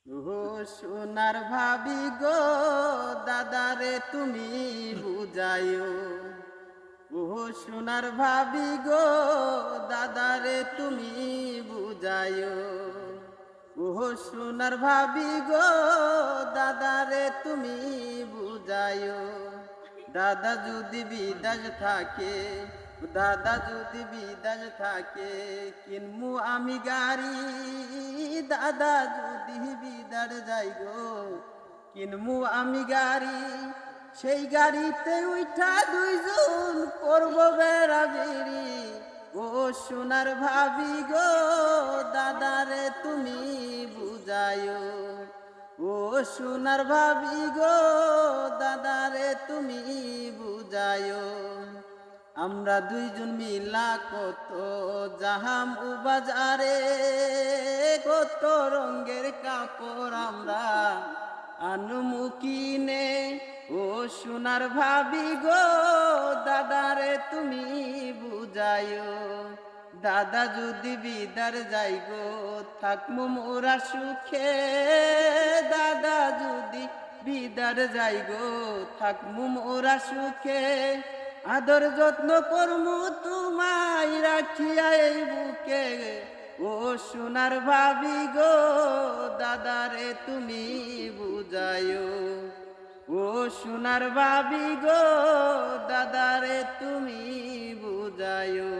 ও সোনার ভাবি গো, দাদারে তুমি বুঝাইও। ও সোনার ভাবি গো, দাদারে তুমি বুঝাইও। ও সোনার ভাবি গো, দাদারে তুমি বুঝাইও। দাদা যদি বিদেশ থাকে, দাদা যদি বিদেশ থাকে, কিনমু আমি গাড়ি। দাদা যদি বিদার যাই গো, কিনমু আমি গাড়ি। সেই গাড়িতে উঠা দুইজন করব বেড়াবেড়ি। ও সোনার ভাবি গো, দাদারে তুমি বুঝাইও। ও সোনার ভাবি গো, দাদারে তুমি বুঝাইও। আমরা দুইজন মিলা কত জাহাম ও বাজারে, কত রঙের কাপড় আমরা আনুমুকিনে। ও সোনার ভাবি গো, দাদারে তুমি বুঝাইও। দাদা যদি বিদার যাই গো, থাকমু মোরা সুখে। দাদা যদি বিদার যাই গো, থাকমু মোরা সুখে। আদর যত্ন করমু তোমায় রাখিয়া এই বুকে। ও সোনার ভাবি গো, দাদারে তুমি বুঝাইও। ও সোনার ভাবি গো, দাদারে তুমি বুঝাইও।